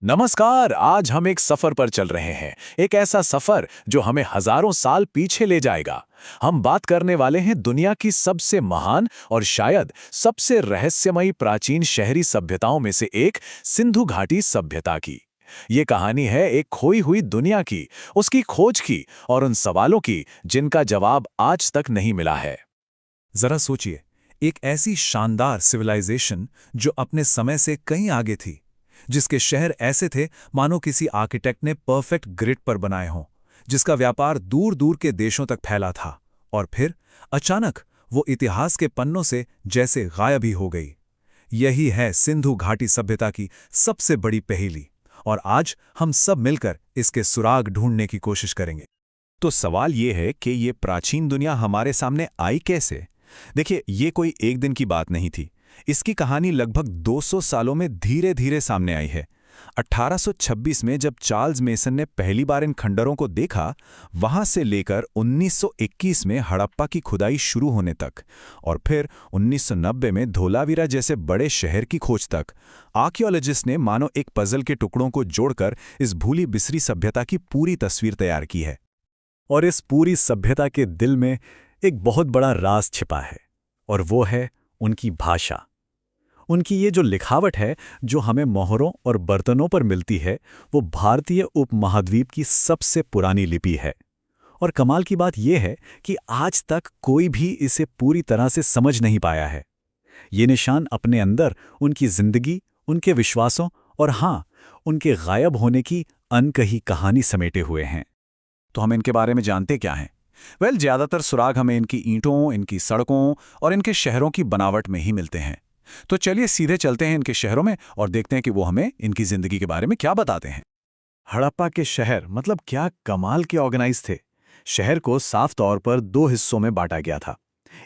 नमस्कार। आज हम एक सफर पर चल रहे हैं। एक ऐसा सफर जो हमें हजारों साल पीछे ले जाएगा। हम बात करने वाले हैं दुनिया की सबसे महान और शायद सबसे रहस्यमयी प्राचीन शहरी सभ्यताओं में से एक, सिंधु घाटी सभ्यता की। ये कहानी है एक खोई हुई दुनिया की, उसकी खोज की और उन सवालों की जिनका जवाब आज तक नहीं मिला है। जरा सोचिए, एक ऐसी शानदार सिविलाइजेशन जो अपने समय से कहीं आगे थी, जिसके शहर ऐसे थे मानो किसी आर्किटेक्ट ने परफेक्ट ग्रिड पर बनाए हों, जिसका व्यापार दूर दूर के देशों तक फैला था, और फिर अचानक वो इतिहास के पन्नों से जैसे गायब ही हो गई। यही है सिंधु घाटी सभ्यता की सबसे बड़ी पहेली, और आज हम सब मिलकर इसके सुराग ढूंढने की कोशिश करेंगे। तो सवाल ये है कि ये प्राचीन दुनिया हमारे सामने आई कैसे? देखिए, ये कोई एक दिन की बात नहीं थी। इसकी कहानी लगभग 200 सालों में धीरे धीरे सामने आई है। 1826 में जब चार्ल्स मेसन ने पहली बार इन खंडरों को देखा, वहां से लेकर 1921 में हड़प्पा की खुदाई शुरू होने तक, और फिर 1990 में धोलावीरा जैसे बड़े शहर की खोज तक, आर्कियोलॉजिस्ट ने मानो एक पजल के टुकड़ों को जोड़कर इस भूली बिसरी सभ्यता की पूरी तस्वीर तैयार की है। और इस पूरी सभ्यता के दिल में एक बहुत बड़ा राज छिपा है, और वो है उनकी भाषा। उनकी ये जो लिखावट है, जो हमें मोहरों और बर्तनों पर मिलती है, वो भारतीय उपमहाद्वीप की सबसे पुरानी लिपि है। और कमाल की बात यह है कि आज तक कोई भी इसे पूरी तरह से समझ नहीं पाया है। ये निशान अपने अंदर उनकी जिंदगी, उनके विश्वासों और हाँ, उनके गायब होने की अनकही कहानी समेटे हुए हैं। तो हम इनके बारे में जानते क्या हैं? ज्यादातर सुराग हमें इनकी ईंटों, इनकी सड़कों और इनके शहरों की बनावट में ही मिलते हैं। तो चलिए सीधे चलते हैं इनके शहरों में और देखते हैं कि वो हमें इनकी जिंदगी के बारे में क्या बताते हैं। हड़प्पा के शहर मतलब क्या कमाल के ऑर्गेनाइज थे। शहर को साफ तौर पर दो हिस्सों में बांटा गया था।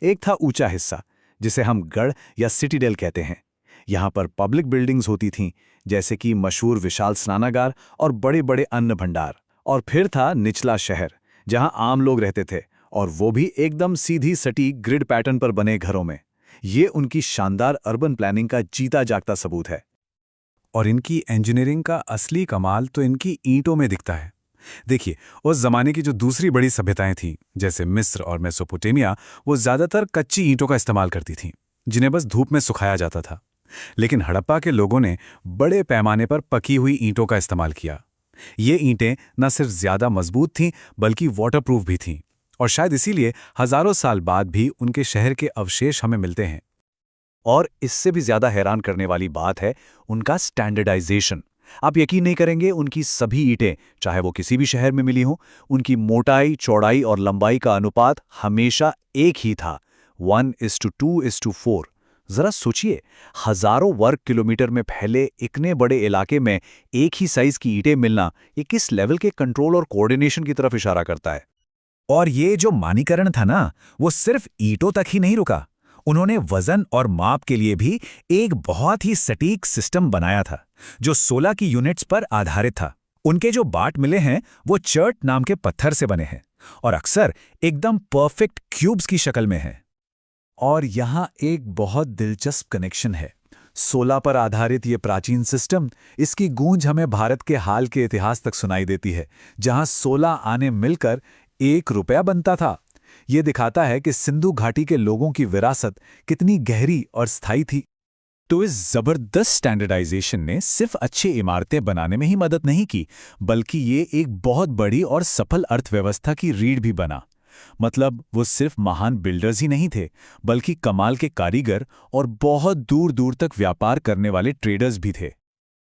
एक था ऊंचा हिस्सा, जिसे हम गढ़ या सिटीडेल कहते हैं। यहाँ पर पब्लिक बिल्डिंग्स होती थीं, जैसे कि मशहूर विशाल स्नानागार और बड़े बड़े अन्न भंडार। और फिर था निचला शहर, जहाँ आम लोग रहते थे, और वो भी एकदम सीधी सटीक ग्रिड पैटर्न पर बने घरों में। ये उनकी शानदार अर्बन प्लानिंग का जीता जागता सबूत है। और इनकी इंजीनियरिंग का असली कमाल तो इनकी ईंटों में दिखता है। देखिए, उस जमाने की जो दूसरी बड़ी सभ्यताएं थीं, जैसे मिस्र और मेसोपोटामिया, वो ज्यादातर कच्ची ईंटों का इस्तेमाल करती थीं, जिन्हें बस धूप में सुखाया जाता था। लेकिन हड़प्पा के लोगों ने बड़े पैमाने पर पकी हुई ईंटों का इस्तेमाल किया। ये ईंटें न सिर्फ ज्यादा मजबूत थीं, बल्कि वाटरप्रूफ भी थीं, और शायद इसीलिए हजारों साल बाद भी उनके शहर के अवशेष हमें मिलते हैं। और इससे भी ज्यादा हैरान करने वाली बात है उनका स्टैंडर्डाइजेशन। आप यकीन नहीं करेंगे, उनकी सभी ईंटें, चाहे वो किसी भी शहर में मिली हों, उनकी मोटाई, चौड़ाई और लंबाई का अनुपात हमेशा एक ही था, 1:2:4। जरा सोचिए, हजारों वर्ग किलोमीटर में फैले इतने बड़े इलाके में एक ही साइज की ईंटें मिलना, ये किस लेवल के कंट्रोल और कोऑर्डिनेशन की तरफ इशारा करता है। और ये जो मानकीकरण था ना, वो सिर्फ ईंटों तक ही नहीं रुका। उन्होंने वजन और माप के लिए भी एक बहुत ही सटीक सिस्टम बनाया था, जो 16 की यूनिट्स पर आधारित था। उनके जो बाट मिले हैं, वो चर्ट नाम के पत्थर से बने हैं, और अक्सर एकदम परफेक्ट क्यूब्स की शक्ल में हैं। और यहाँ एक बहुत दिलचस्प कनेक्शन है। 16 पर आधारित ये प्राचीन सिस्टम, इसकी गूंज हमें भारत के हाल के इतिहास तक सुनाई देती है, जहाँ 16 आने मिलकर 1 रुपया बनता था। ये दिखाता है कि सिंधु घाटी के लोगों की विरासत कितनी गहरी और स्थायी थी। तो इस जबरदस्त स्टैंडर्डाइजेशन ने सिर्फ अच्छी इमारतें बनाने में ही मदद नहीं की, बल्कि ये एक बहुत बड़ी और सफल अर्थव्यवस्था की रीढ़ भी बना। मतलब वो सिर्फ महान बिल्डर्स ही नहीं थे, बल्कि कमाल के कारीगर और बहुत दूर दूर तक व्यापार करने वाले ट्रेडर्स भी थे।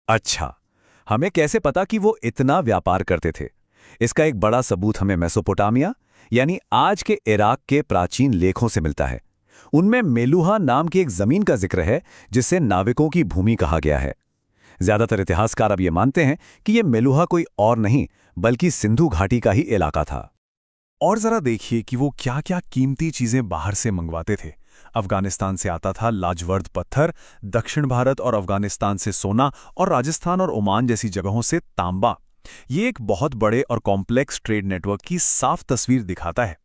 अच्छा, हमें कैसे पता कि वो इतना व्यापार करते थे? इसका एक बड़ा सबूत हमें मेसोपोटामिया, यानी आज के इराक के प्राचीन लेखों से मिलता है। उनमें मेलुहा नाम की एक जमीन का जिक्र है, जिसे नाविकों की भूमि कहा गया है। ज्यादातर इतिहासकार अब ये मानते हैं कि ये मेलुहा कोई और नहीं, बल्कि सिंधु घाटी का ही इलाका था। और जरा देखिए कि वो क्या क्या कीमती चीजें बाहर से मंगवाते थे। अफगानिस्तान से आता था लाजवर्द पत्थर, दक्षिण भारत और अफगानिस्तान से सोना, और राजस्थान और ओमान जैसी जगहों से तांबा। ये एक बहुत बड़े और कॉम्प्लेक्स ट्रेड नेटवर्क की साफ तस्वीर दिखाता है।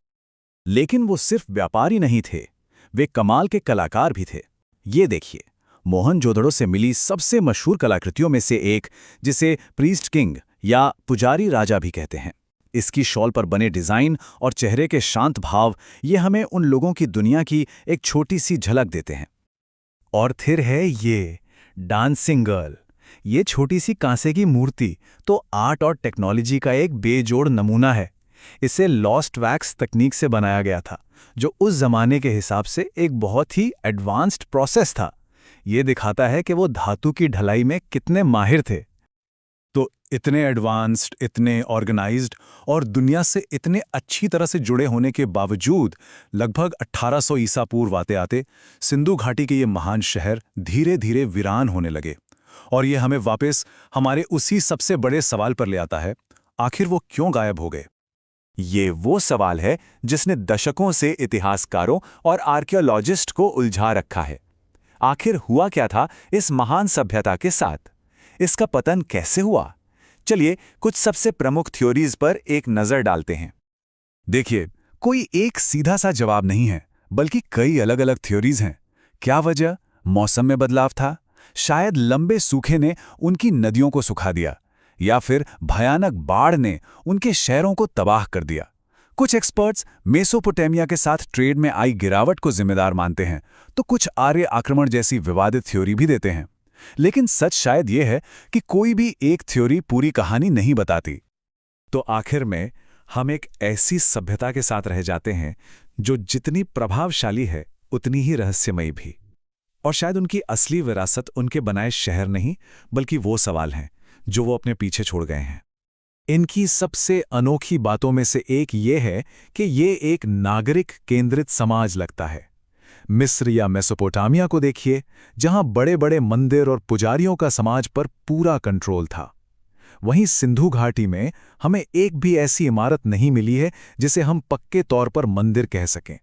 लेकिन वो सिर्फ व्यापारी नहीं थे, वे कमाल के कलाकार भी थे। ये देखिए, मोहनजोदड़ो से मिली सबसे मशहूर कलाकृतियों में से एक, जिसे प्रीस्ट किंग या पुजारी राजा भी कहते हैं। इसकी शॉल पर बने डिज़ाइन और चेहरे के शांत भाव ये हमें उन लोगों की दुनिया की एक छोटी सी झलक देते हैं। और फिर है ये डांसिंग गर्ल। ये छोटी सी कांसे की मूर्ति तो आर्ट और टेक्नोलॉजी का एक बेजोड़ नमूना है। इसे लॉस्ट वैक्स तकनीक से बनाया गया था, जो उस जमाने के हिसाब से एक बहुत ही एडवांस्ड प्रोसेस था। ये दिखाता है कि वो धातु की ढलाई में कितने माहिर थे। तो इतने एडवांस्ड, इतने ऑर्गेनाइज्ड और दुनिया से इतने अच्छी तरह से जुड़े होने के बावजूद लगभग 1800 ईसा पूर्व आते सिंधु घाटी के ये महान शहर धीरे धीरे वीरान होने लगे। और ये हमें वापस हमारे उसी सबसे बड़े सवाल पर ले आता है, आखिर वो क्यों गायब हो गए? ये वो सवाल है जिसने दशकों से इतिहासकारों और आर्कियोलॉजिस्ट को उलझा रखा है। आखिर हुआ क्या था इस महान सभ्यता के साथ? इसका पतन कैसे हुआ? चलिए कुछ सबसे प्रमुख थ्योरीज पर एक नजर डालते हैं। देखिए, कोई एक सीधा सा जवाब नहीं है, बल्कि कई अलग अलग थ्योरीज हैं। क्या वजह? मौसम में बदलाव था, शायद लंबे सूखे ने उनकी नदियों को सुखा दिया, या फिर भयानक बाढ़ ने उनके शहरों को तबाह कर दिया। कुछ एक्सपर्ट्स मेसोपोटामिया के साथ ट्रेड में आई गिरावट को जिम्मेदार मानते हैं, तो कुछ आर्य आक्रमण जैसी विवादित थ्योरी भी देते हैं। लेकिन सच शायद यह है कि कोई भी एक थ्योरी पूरी कहानी नहीं बताती। तो आखिर में हम एक ऐसी सभ्यता के साथ रह जाते हैं जो जितनी प्रभावशाली है उतनी ही रहस्यमयी भी। और शायद उनकी असली विरासत उनके बनाए शहर नहीं, बल्कि वो सवाल हैं जो वो अपने पीछे छोड़ गए हैं। इनकी सबसे अनोखी बातों में से एक ये है कि ये एक नागरिक केंद्रित समाज लगता है। मिस्र या मेसोपोटामिया को देखिए, जहां बड़े बड़े मंदिर और पुजारियों का समाज पर पूरा कंट्रोल था। वहीं सिंधु घाटी में हमें एक भी ऐसी इमारत नहीं मिली है जिसे हम पक्के तौर पर मंदिर कह सकें।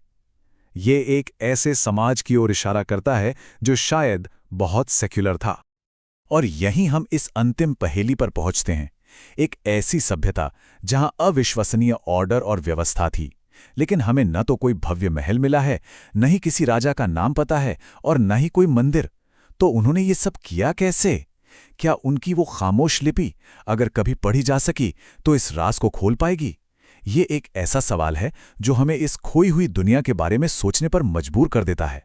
ये एक ऐसे समाज की ओर इशारा करता है जो शायद बहुत सेक्युलर था। और यहीं हम इस अंतिम पहेली पर पहुंचते हैं, एक ऐसी सभ्यता जहां अविश्वसनीय ऑर्डर और व्यवस्था थी, लेकिन हमें न तो कोई भव्य महल मिला है, न ही किसी राजा का नाम पता है, और न ही कोई मंदिर। तो उन्होंने ये सब किया कैसे? क्या उनकी वो खामोश लिपि अगर कभी पढ़ी जा सकी तो इस राज को खोल पाएगी? ये एक ऐसा सवाल है जो हमें इस खोई हुई दुनिया के बारे में सोचने पर मजबूर कर देता है।